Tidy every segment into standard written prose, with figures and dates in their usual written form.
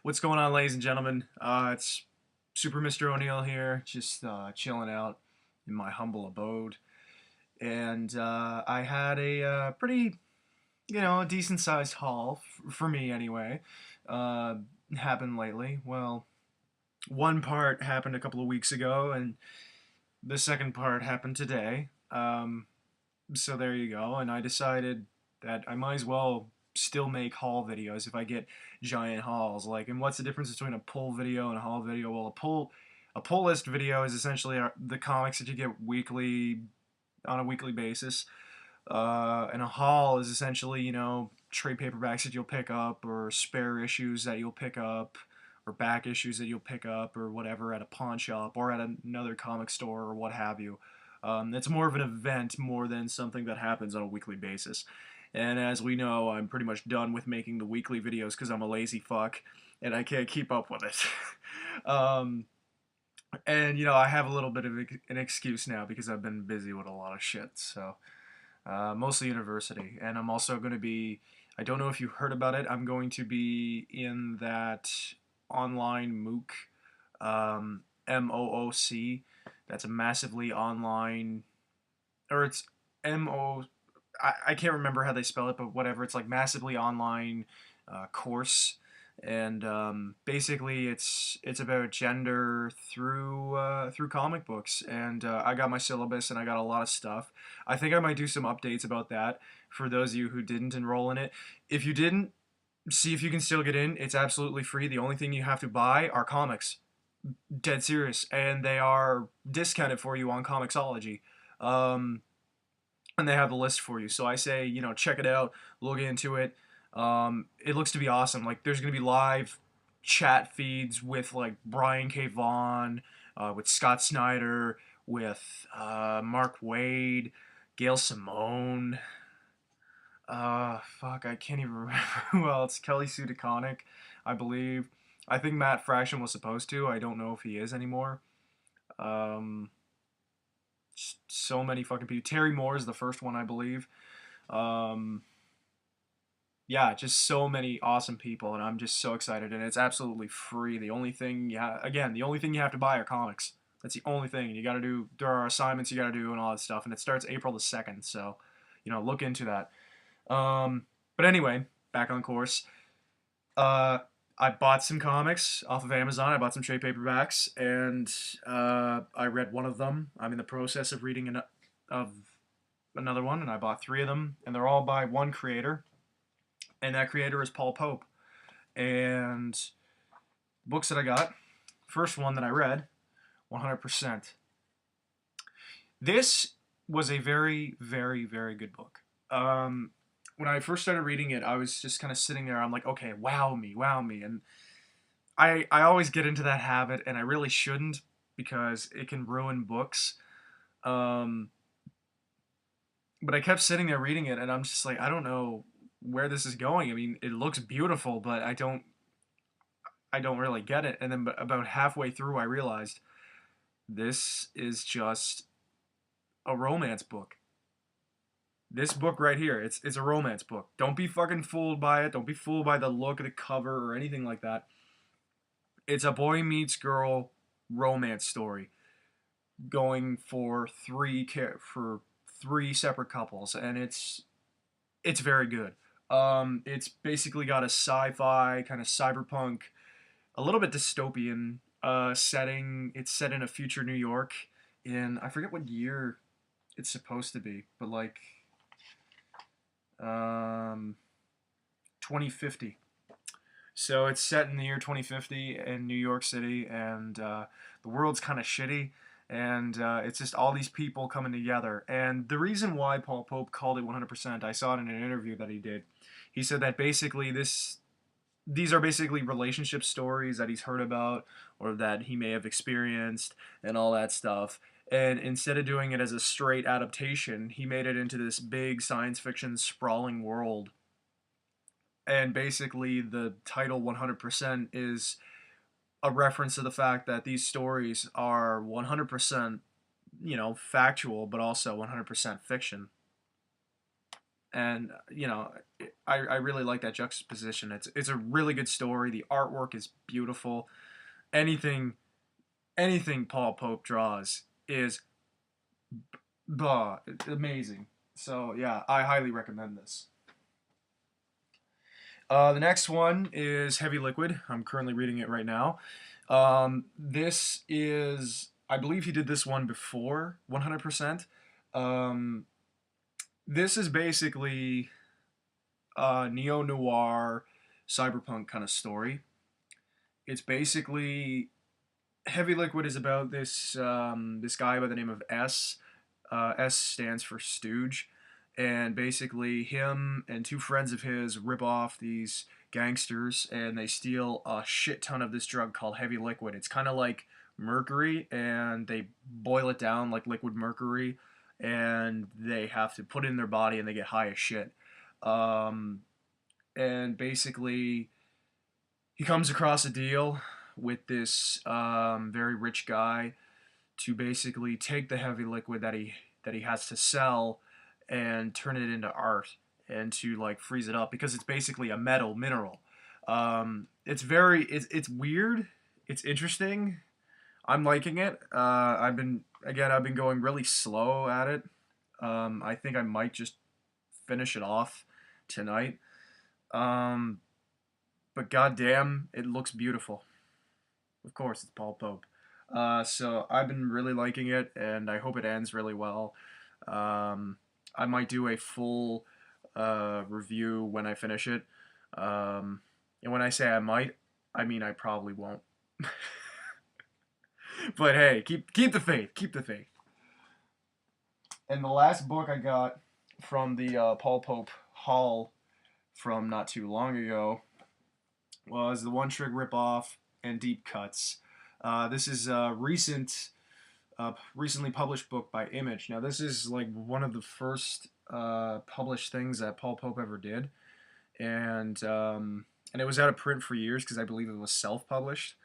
What's going on, ladies and gentlemen? It's Super Mr. O'Neill here, just chilling out in my humble abode. And I had a pretty, decent sized haul, for me anyway, uh, happened lately. Well, one part happened a couple of weeks ago, and the second part happened today. So there you go. And I decided that I might as well still make haul videos if I get giant hauls. Like, and what's the difference between a pull video and a haul video? Well, a pull list video is essentially the comics that you get weekly on a weekly basis. And a haul is essentially, trade paperbacks that you'll pick up, or spare issues that you'll pick up, or back issues that you'll pick up, or whatever at a pawn shop or at another comic store or what have you. It's more of an event more than something that happens on a weekly basis. And as we know, I'm pretty much done with making the weekly videos because I'm a lazy fuck and I can't keep up with it. And I have a little bit of an excuse now because I've been busy with a lot of shit. So mostly university, and I'm also going to be. I don't know if you heard about it. I'm going to be in that online MOOC, MOOC. That's a massively online, or it's MO. I can't remember how they spell it, but whatever. It's like massively online course, and basically it's about gender through comic books. And I got my syllabus and I got a lot of stuff. I think I might do some updates about that for those of you who didn't enroll in it. If you didn't, see if you can still get in. It's absolutely free. The only thing you have to buy are comics. Dead serious, and they are discounted for you on Comixology. Um, and they have the list for you. So I say, check it out, look into it. It looks to be awesome. Like, there's gonna be live chat feeds with like Brian K. Vaughan, with Scott Snyder, with Mark Wade, Gail Simone. Fuck, I can't even remember who else. Kelly Sue DeConnick, I believe. I think Matt Fraction was supposed to. I don't know if he is anymore. Um, so many fucking people. Terry Moore is the first one, I believe. Um, yeah, just so many awesome people, and I'm just so excited. And it's absolutely free. The only thing, the only thing you have to buy are comics. That's the only thing. And you got to do. There are assignments you got to do and all that stuff. And it starts April the 2nd. So, look into that. But anyway, back on course. Uh, I bought some comics off of Amazon. I bought some trade paperbacks, and I read one of them. I'm in the process of reading of another one, and I bought three of them, and they're all by one creator, and that creator is Paul Pope. And books that I got, first one that I read, 100%. This was a very, very, very good book. When I first started reading it, I was just kind of sitting there. I'm like, okay, wow me, wow me. And I always get into that habit, and I really shouldn't because it can ruin books. Um, but I kept sitting there reading it, and I'm just like, I don't know where this is going. I mean, it looks beautiful, but I don't really get it. And then about halfway through, I realized this is just a romance book. This book right here, it's a romance book. Don't be fucking fooled by it. Don't be fooled by the look of the cover or anything like that. It's a boy meets girl romance story going for three separate couples, and it's very good. It's basically got a sci-fi kind of cyberpunk, a little bit dystopian setting. It's set in a future New York in, I forget what year it's supposed to be, but like 2050. So it's set in the year 2050 in New York City, and the world's kind of shitty, and it's just all these people coming together. And the reason why Paul Pope called it 100%, I saw it in an interview that he did. He said that basically these are basically relationship stories that he's heard about or that he may have experienced and all that stuff. And instead of doing it as a straight adaptation, he made it into this big science fiction sprawling world. And basically, the title 100% is a reference to the fact that these stories are 100%, factual, but also 100% fiction. and I really like that juxtaposition. It's a really good story. The artwork is beautiful. Anything anything Paul Pope draws is amazing. So yeah, I highly recommend this. The next one is Heavy Liquid. I'm currently reading it right now. This is, I believe he did this one before 100%. Um, this is basically a neo noir cyberpunk kind of story. It's basically Heavy Liquid is about this guy by the name of S. S stands for Stooge, and basically him and two friends of his rip off these gangsters, and they steal a shit ton of this drug called Heavy Liquid. It's kind of like mercury, and they boil it down like liquid mercury, and they have to put it in their body, and they get high as shit. Um, and basically, he comes across a deal with this very rich guy to basically take the heavy liquid that he has to sell and turn it into art and to like freeze it up because it's basically a metal mineral. It's weird. It's interesting. I'm liking it. I've been going really slow at it. I think I might just finish it off tonight. Um, but goddamn, it looks beautiful. Of course, it's Paul Pope. So I've been really liking it, and I hope it ends really well. Um, I might do a full review when I finish it. And when I say I might, I mean I probably won't. But hey, keep the faith. Keep the faith. And the last book I got from the Paul Pope haul from not too long ago was the One Trick Ripoff and Deep Cuts. This is a recently published book by Image. Now, this is like one of the first published things that Paul Pope ever did, and it was out of print for years because I believe it was self-published.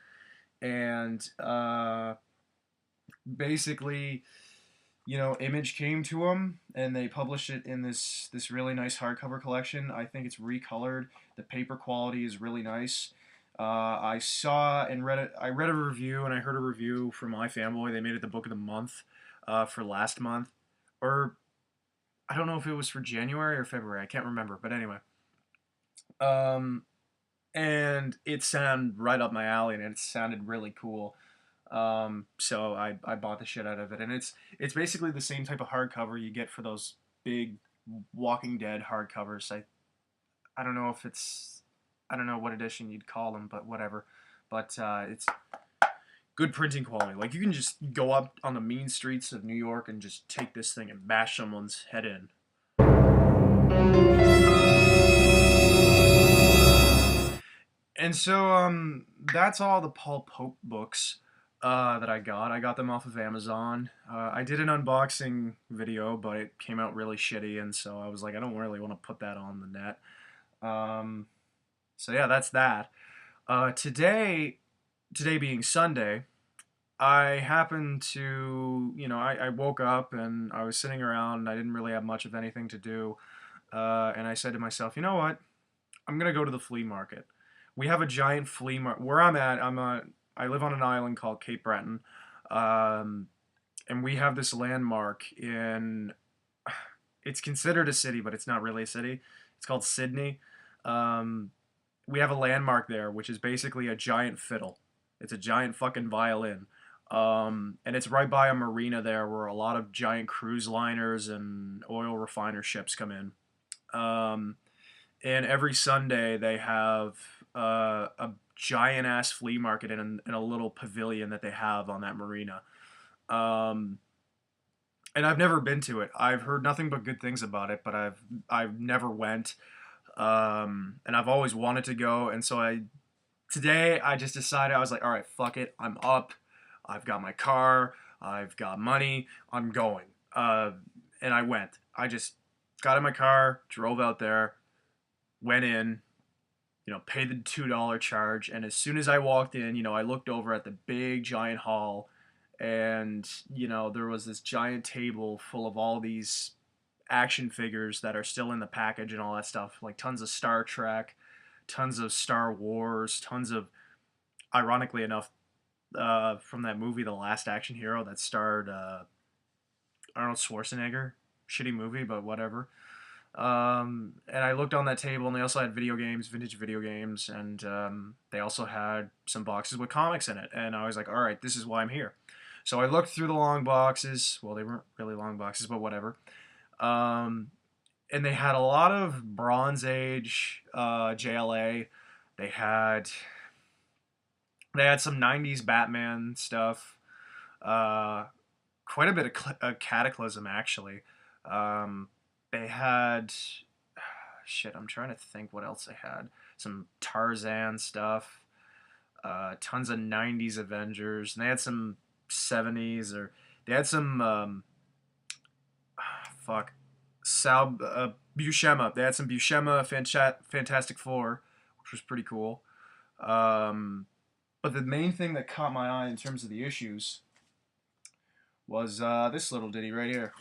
And basically, Image came to him and they published it in this really nice hardcover collection. I think it's recolored. The paper quality is really nice. I saw and read it. I read a review and I heard a review from my fanboy. They made it the book of the month for last month, or I don't know if it was for January or February. I can't remember, but anyway. Um, and it sounded right up my alley, and it sounded really cool. So I bought the shit out of it, and it's basically the same type of hardcover you get for those big Walking Dead hardcovers. I don't know if it's I don't know what edition you'd call them, but whatever. But it's good printing quality. Like you can just go up on the mean streets of New York and just take this thing and bash someone's head in. And so that's all the Paul Pope books that I got. I got them off of Amazon. I did an unboxing video, but it came out really shitty, and so I was like, I don't really want to put that on the net. Um, so yeah, that's that. Today being Sunday, I happened to, I woke up and I was sitting around and I didn't really have much of anything to do. And I said to myself, you know what? I'm gonna go to the flea market. We have a giant flea market where I'm at. I live on an island called Cape Breton, um, and we have this landmark in. It's considered a city, but it's not really a city. It's called Sydney. Um, we have a landmark there, which is basically a giant fiddle. It's a giant fucking violin. And it's right by a marina there where a lot of giant cruise liners and oil refiner ships come in. Um, and every Sunday they have a giant ass flea market in a little pavilion that they have on that marina. Um, and I've never been to it. I've heard nothing but good things about it, but I've never went. And I've always wanted to go, and so today I just decided I was like, all right, fuck it, I'm up. I've got my car. I've got money. I'm going. And I went. I just got in my car, drove out there, went in, paid the $2 charge. And as soon as I walked in, I looked over at the big giant hall, and there was this giant table full of all these action figures that are still in the package and all that stuff, like tons of Star Trek, tons of Star Wars, tons of, ironically enough, from that movie, The Last Action Hero, that starred Arnold Schwarzenegger. Shitty movie, but whatever. And I looked on that table, and they also had video games, vintage video games, and they also had some boxes with comics in it. And I was like, all right, this is why I'm here. So I looked through the long boxes. Well, they weren't really long boxes, but whatever. Um, and they had a lot of Bronze Age JLA. They had they had some '90s Batman stuff. Uh, Quite a bit of Cataclysm actually. Um, they had shit. I'm trying to think what else they had. Some Tarzan stuff. Tons of '90s Avengers. And they had some '70s or they had some fuck Buscema. They had some Buscema Fantastic Four, which was pretty cool. Um, but the main thing that caught my eye in terms of the issues was this little ditty right here.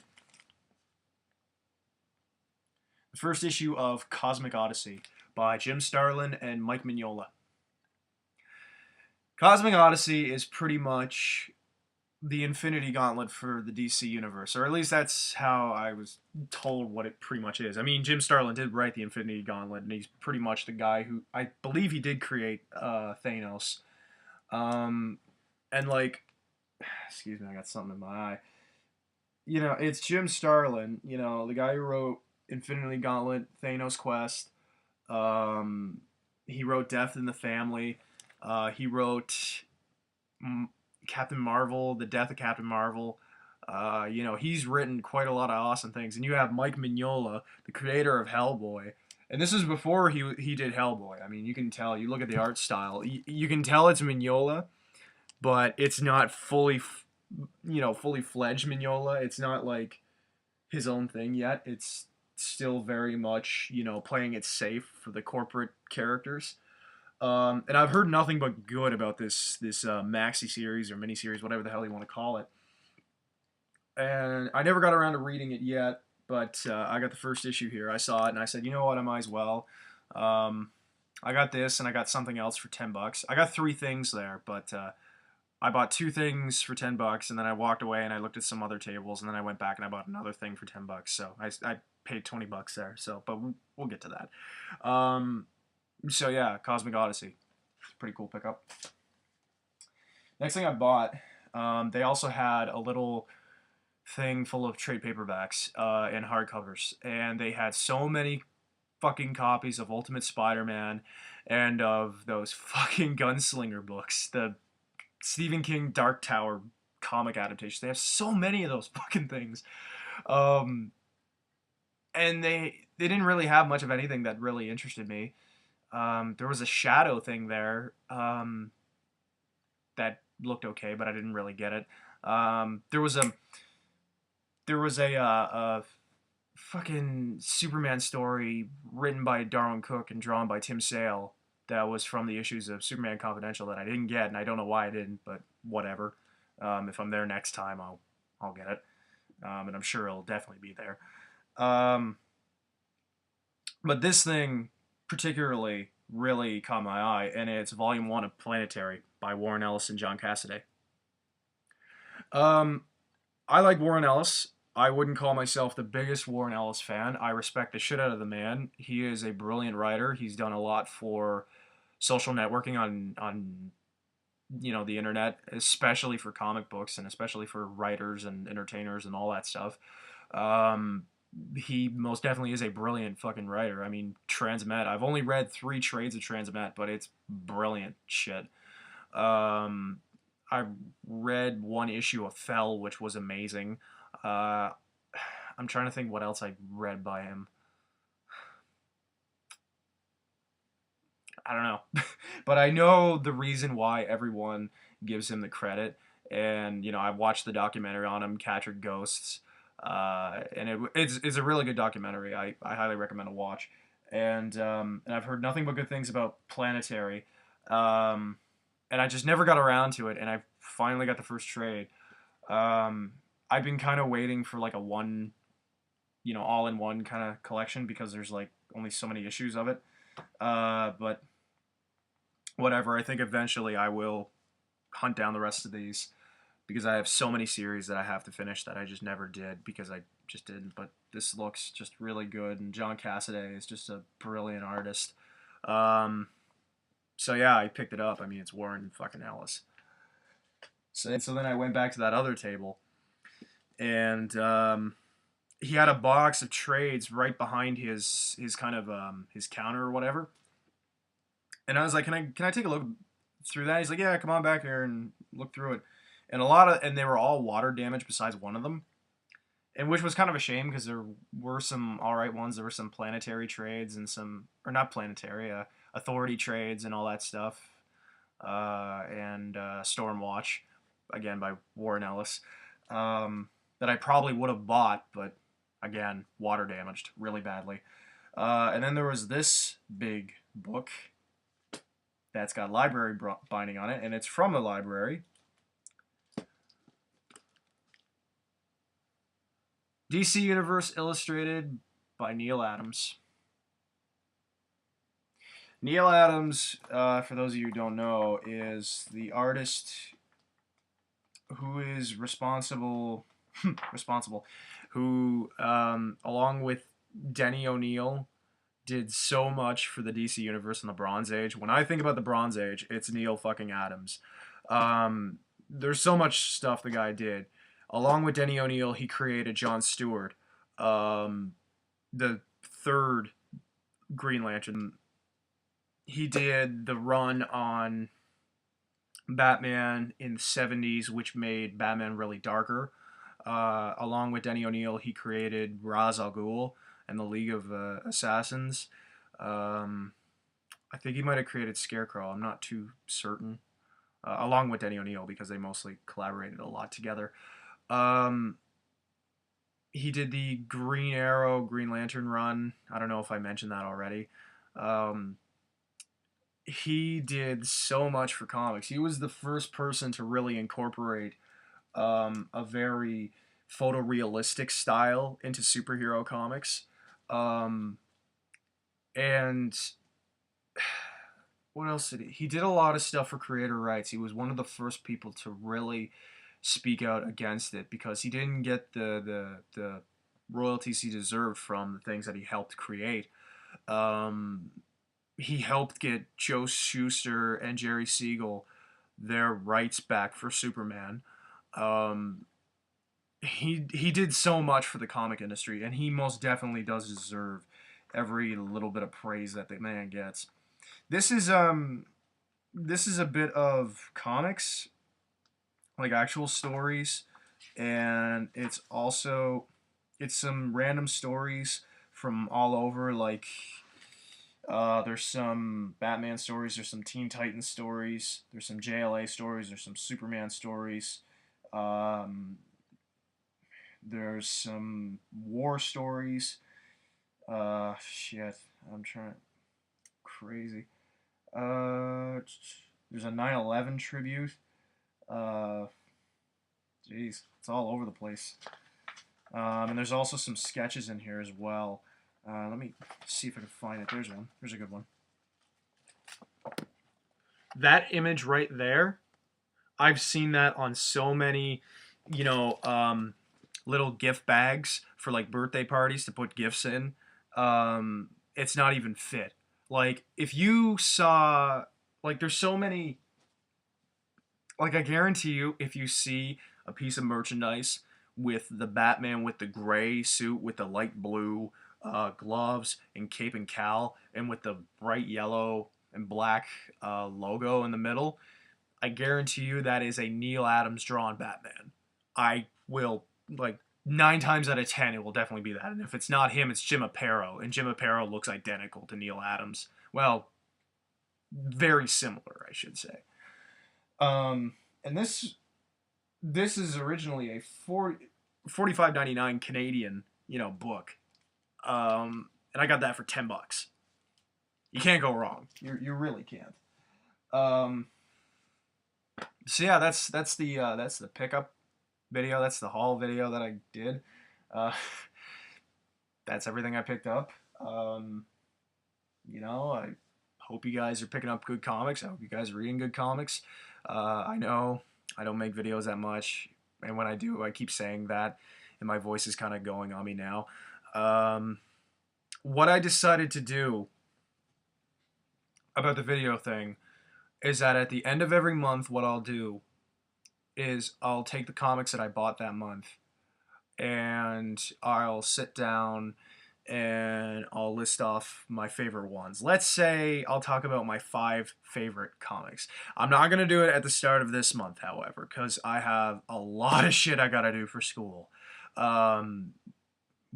The first issue of Cosmic Odyssey by Jim Starlin and Mike Mignola. Cosmic Odyssey is pretty much the Infinity Gauntlet for the DC universe, or at least that's how I was told what it pretty much is. I mean, Jim Starlin did write the Infinity Gauntlet, and he's pretty much the guy who I believe he did create Thanos. And like, excuse me, I got something in my eye. You know, it's Jim Starlin. You know, the guy who wrote Infinity Gauntlet, Thanos Quest. He wrote Death in the Family. He wrote Captain Marvel, The Death of Captain Marvel. You know, he's written quite a lot of awesome things. And you have Mike Mignola, the creator of Hellboy. And this is before he did Hellboy. I mean, you can tell. You look at the art style. You can tell it's Mignola, but it's not fully, fully fledged Mignola. It's not like his own thing yet. It's still very much, playing it safe for the corporate characters. And I've heard nothing but good about this maxi series or mini series, whatever the hell you want to call it. And I never got around to reading it yet, but I got the first issue here. I saw it and I said, you know what, I might as well. I got this and I got something else for $10. I got three things there, but I bought two things for $10, and then I walked away and I looked at some other tables, and then I went back and I bought another thing for $10. So I paid $20 there. So, but we'll get to that. So yeah, Cosmic Odyssey, pretty cool pickup. Next thing I bought, they also had a little thing full of trade paperbacks and hardcovers, and they had so many fucking copies of Ultimate Spider-Man and of those fucking Gunslinger books, the Stephen King Dark Tower comic adaptations. They have so many of those fucking things. And they didn't really have much of anything that really interested me. There was a Shadow thing there that looked okay, but I didn't really get it. There was a fucking Superman story written by Darwin Cook and drawn by Tim Sale that was from the issues of Superman Confidential that I didn't get, and I don't know why I didn't, but whatever. If I'm there next time, I'll get it, and I'm sure it'll definitely be there. But this thing particularly really caught my eye, and it's Volume 1 of Planetary by Warren Ellis and John Cassaday. I like Warren Ellis. I wouldn't call myself the biggest Warren Ellis fan. I respect the shit out of the man. He is a brilliant writer. He's done a lot for social networking on the internet, especially for comic books and especially for writers and entertainers and all that stuff. He most definitely is a brilliant fucking writer. I mean, Transmet. I've only read 3 trades of Transmet, but it's brilliant shit. I read 1 issue of Fell, which was amazing. I'm trying to think what else I read by him. I don't know. But I know the reason why everyone gives him the credit. And, I've watched the documentary on him, Catcher Ghosts. And it's a really good documentary. I highly recommend a watch. And I've heard nothing but good things about Planetary. And I just never got around to it. And I finally got the first trade. I've been kind of waiting for like a one all in one kind of collection because there's like only so many issues of it. But whatever. I think eventually I will hunt down the rest of these because I have so many series that I have to finish that I just never did because I just didn't. But this looks just really good, and John Cassaday is just a brilliant artist. Um, so yeah, I picked it up. I mean, it's Warren fucking Ellis. So then I went back to that other table, and he had a box of trades right behind his kind of his counter or whatever. And I was like, can I take a look through that? He's like, yeah, come on back here and look through it. And they were all water damaged besides one of them, and which was kind of a shame because there were some all right ones. There were some planetary trades and some, or not planetary, authority trades and all that stuff, and Stormwatch, again by Warren Ellis, that I probably would have bought, but again, water damaged really badly. And then there was this big book that's got library binding on it, and it's from the library. DC Universe Illustrated by Neil Adams. Neil Adams, for those of you who don't know, is the artist who is responsible, who, along with Denny O'Neil, did so much for the DC Universe in the Bronze Age. When I think about the Bronze Age, it's Neil fucking Adams. There's so much stuff the guy did. Along with Denny O'Neil, he created John Stewart, the third Green Lantern. He did the run on Batman in the 70s, which made Batman really darker. Along with Denny O'Neil, he created Ra's al Ghul and the League of Assassins. I think he might have created Scarecrow. I'm not too certain. Along with Denny O'Neil, because they mostly collaborated a lot together. He did the Green Arrow, Green Lantern run. I don't know if I mentioned that already. He did so much for comics. He was the first person to really incorporate a very photorealistic style into superhero comics. And what else did he? He did a lot of stuff for creator rights. He was one of the first people to really speak out against it because he didn't get the royalties he deserved from the things that he helped create. He helped get Joe Shuster and Jerry Siegel their rights back for Superman. He did so much for the comic industry, and he most definitely does deserve every little bit of praise that the man gets. This is a bit of comics, like actual stories, and it's some random stories from all over. Like there's some Batman stories, there's some Teen Titans stories, there's some JLA stories, there's some Superman stories. There's some war stories. Shit, I'm trying. Crazy. There's a 9/11 tribute. Jeez, it's all over the place. And there's also some sketches in here as well. Let me see if I can find it. There's one. There's a good one. That image right there, I've seen that on so many, little gift bags for like birthday parties to put gifts in. It's not even fit. Like if you saw, like there's so many, like I guarantee you if you see a piece of merchandise with the Batman with the gray suit with the light blue gloves and cape and cowl and with the bright yellow and black logo in the middle, I guarantee you that is a Neil Adams drawn Batman. I will, like, 9 times out of 10, it will definitely be that. And if it's not him, it's Jim Aparo. And Jim Aparo looks identical to Neil Adams. Well, very similar, I should say. And this is originally a $45.99 Canadian, book. And I got that for $10. You can't go wrong. You really can't. So yeah, that's the pickup video. That's the haul video that I did. that's everything I picked up. Um, I hope you guys are picking up good comics. I hope you guys are reading good comics. I know I don't make videos that much, and when I do, I keep saying that, and my voice is kind of going on me now. Um, what I decided to do about the video thing is that at the end of every month, what I'll do is I'll take the comics that I bought that month and I'll sit down and I'll list off my favorite ones. Let's say I'll talk about my 5 favorite comics. I'm not going to do it at the start of this month, however, because I have a lot of shit I got to do for school. Um,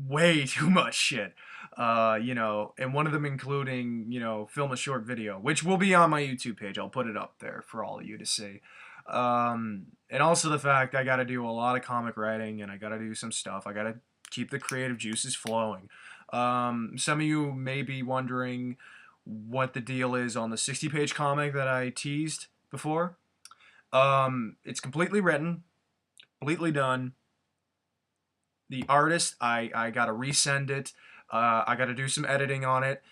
Way too much shit. And one of them including, film a short video, which will be on my YouTube page. I'll put it up there for all of you to see. And also the fact I got to do a lot of comic writing and I got to do some stuff. I got to keep the creative juices flowing. Some of you may be wondering what the deal is on the 60-page comic that I teased before. It's completely written, completely done. The artist, I got to resend it. I got to do some editing on it.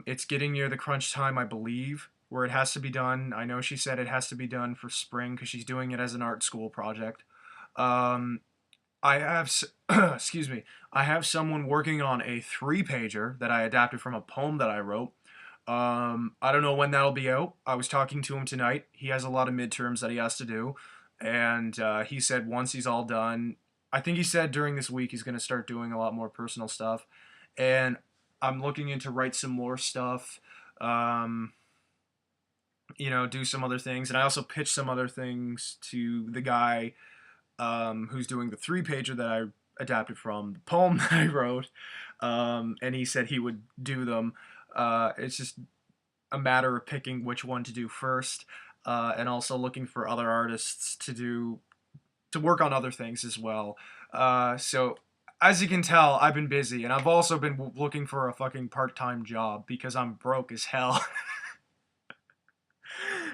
It's getting near the crunch time, I believe, where it has to be done. I know she said it has to be done for spring because she's doing it as an art school project. I have, excuse me, I have someone working on a 3-pager that I adapted from a poem that I wrote. I don't know when that'll be out. I was talking to him tonight. He has a lot of midterms that he has to do, and he said once he's all done, I think he said during this week he's going to start doing a lot more personal stuff, and I'm looking into write some more stuff, do some other things, and I also pitched some other things to the guy who's doing the 3-pager that I adapted from the poem that I wrote, and he said he would do them. It's just a matter of picking which one to do first, and also looking for other artists to work on other things as well. So as you can tell, I've been busy, and I've also been looking for a fucking part-time job because I'm broke as hell.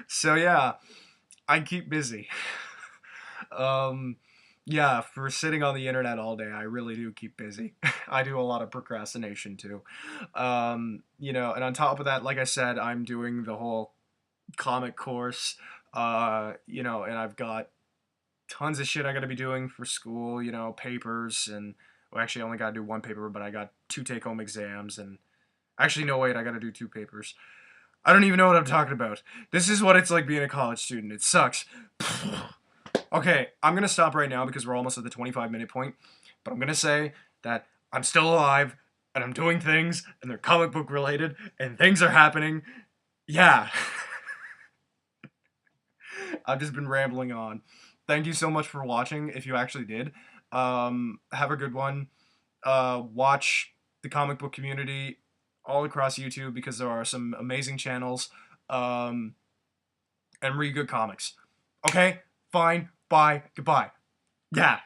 So yeah, I keep busy. Yeah, for sitting on the internet all day, I really do keep busy. I do a lot of procrastination too. And on top of that, like I said, I'm doing the whole comic course, and I've got tons of shit I got to be doing for school, papers, and well, actually I only got to do 1 paper, but I got 2 take-home exams, and actually no, wait, I got to do 2 papers. I don't even know what I'm talking about. This is what it's like being a college student. It sucks. Okay, I'm going to stop right now because we're almost at the 25-minute point, but I'm going to say that I'm still alive, and I'm doing things, and they're comic book related, and things are happening. Yeah. I've just been rambling on. Thank you so much for watching, if you actually did. Have a good one. Watch the comic book community all across YouTube because there are some amazing channels, and read good comics. Okay? Fine. Bye. Goodbye. Yeah.